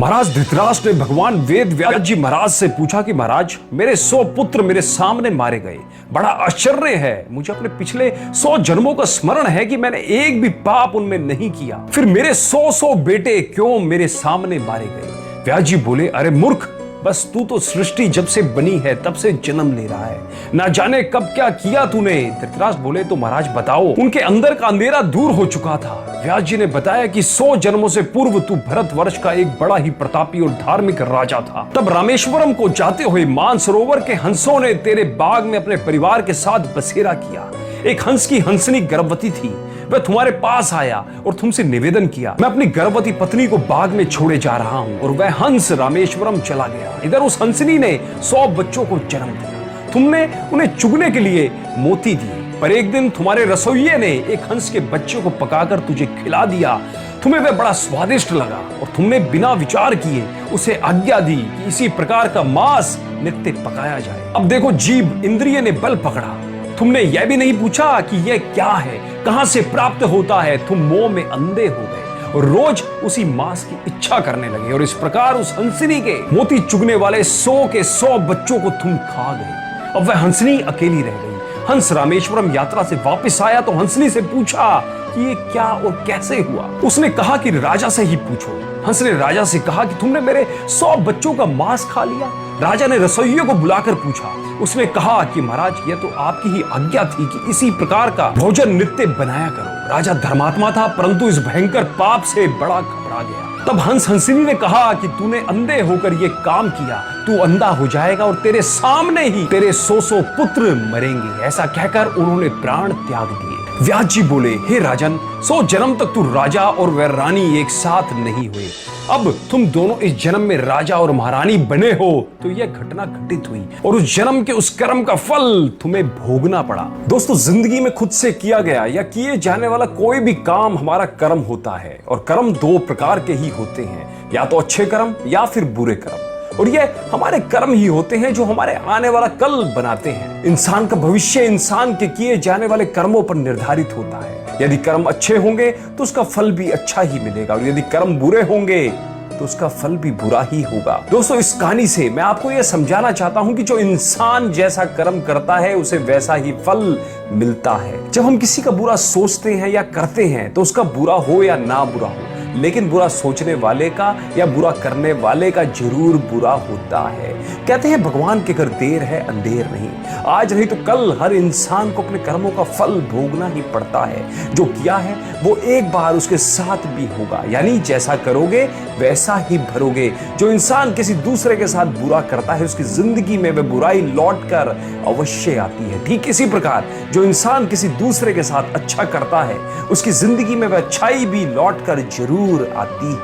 महाराज धृतराष्ट्र ने भगवान वेद व्यास जी महाराज से पूछा कि महाराज मेरे 100 पुत्र मेरे सामने मारे गए। बड़ा आश्चर्य है, मुझे अपने पिछले 100 जन्मों का स्मरण है कि मैंने एक भी पाप उनमें नहीं किया, फिर मेरे 100 बेटे क्यों मेरे सामने मारे गए। व्यास जी बोले, अरे मूर्ख, बस तू तो सृष्टि जब से बनी है तब से जन्म ले रहा है, ना जाने कब क्या किया तूने। धृतराष्ट्र बोले, तो महाराज बताओ। उनके अंदर का अंधेरा दूर हो चुका था। व्यास जी ने बताया कि 100 जन्मों से पूर्व तू भरतवर्ष का एक बड़ा ही प्रतापी और धार्मिक राजा था। तब रामेश्वरम को जाते हुए मानसरोवर के हंसों ने तेरे बाग में अपने परिवार के साथ बसेरा किया। एक हंस की हंसनी गर्भवती थी, वह तुम्हारे पास आया और तुमसे निवेदन किया, मैं अपनी गर्भवती पत्नी को बाग में छोड़े जा रहा हूँ, और वह हंस रामेश्वरम चला गया। इधर उस हंसनी ने 100 बच्चों को जन्म दिया। तुमने उन्हें चुगने के लिए मोती दिए, पर एक दिन तुम्हारे रसोइये ने एक हंस के बच्चे को पकाकर तुझे खिला दिया। तुम्हें वह बड़ा स्वादिष्ट लगा और तुमने बिना विचार किए उसे आज्ञा दी कि इसी प्रकार का मांस नित्य पकाया जाए। अब देखो, जीभ इंद्रिय ने बल पकड़ा, तुमने यह भी नहीं पूछा कि यह क्या है, कहां से प्राप्त होता है। तुम मोह में अंधे हो गए और रोज उसी मांस की इच्छा करने लगे, और इस प्रकार उस हंसनी के मोती चुगने वाले 100 के 100 बच्चों को तुम खा गए। अब वह हंसनी अकेली रह गई। हंस रामेश्वरम यात्रा से वापस आया तो हंसनी से पूछा कि ये क्या और कैसे हुआ। उसने कहा कि राजा से ही पूछो। हंस ने राजा से कहा कि तुमने मेरे 100 बच्चों का मांस खा लिया। राजा ने रसोइये को बुलाकर पूछा। उसने कहा कि महाराज, यह तो आपकी ही आज्ञा थी कि इसी प्रकार का भोजन नित्य बनाया करो। राजा धर्मात्मा था, परंतु इस भयंकर पाप से बड़ा घबरा गया। तब हंस हंसनी ने कहा कि तूने अंधे होकर ये काम किया, तू अंधा हो जाएगा और तेरे सामने ही तेरे 100 पुत्र मरेंगे। ऐसा कहकर उन्होंने प्राण त्याग दिए। व्यास जी बोले, हे राजन, 100 जन्म तक तू राजा और वह रानी एक साथ नहीं हुए। अब तुम दोनों इस जन्म में राजा और महारानी बने हो, तो यह घटना घटित हुई और उस जन्म के उस कर्म का फल तुम्हें भोगना पड़ा। दोस्तों, जिंदगी में खुद से किया गया या किए जाने वाला कोई भी काम हमारा कर्म होता है, और कर्म 2 प्रकार के ही होते हैं, या तो अच्छे कर्म या फिर बुरे कर्म। और ये हमारे कर्म ही होते हैं जो हमारे आने वाला कल बनाते हैं। इंसान का भविष्य इंसान के किए जाने वाले कर्मों पर निर्धारित होता है। यदि कर्म अच्छे होंगे तो उसका फल भी अच्छा ही मिलेगा, और यदि कर्म बुरे होंगे तो उसका फल भी बुरा ही होगा। दोस्तों, इस कहानी से मैं आपको यह समझाना चाहता हूं कि जो इंसान जैसा कर्म करता है उसे वैसा ही फल मिलता है। जब हम किसी का बुरा सोचते हैं या करते हैं तो उसका बुरा हो या ना बुरा हो, लेकिन बुरा सोचने वाले का या बुरा करने वाले का जरूर बुरा होता है। कहते हैं भगवान के घर देर है अंधेर नहीं। आज नहीं तो कल हर इंसान को अपने कर्मों का फल भोगना ही पड़ता है। जो किया है वो एक बार उसके साथ भी होगा, यानी जैसा करोगे वैसा ही भरोगे। जो इंसान किसी दूसरे के साथ बुरा करता है उसकी जिंदगी में वह बुराई लौट कर अवश्य आती है। ठीक इसी प्रकार जो इंसान किसी दूसरे के साथ अच्छा करता है उसकी जिंदगी में वह अच्छाई भी लौट कर जरूर आती है।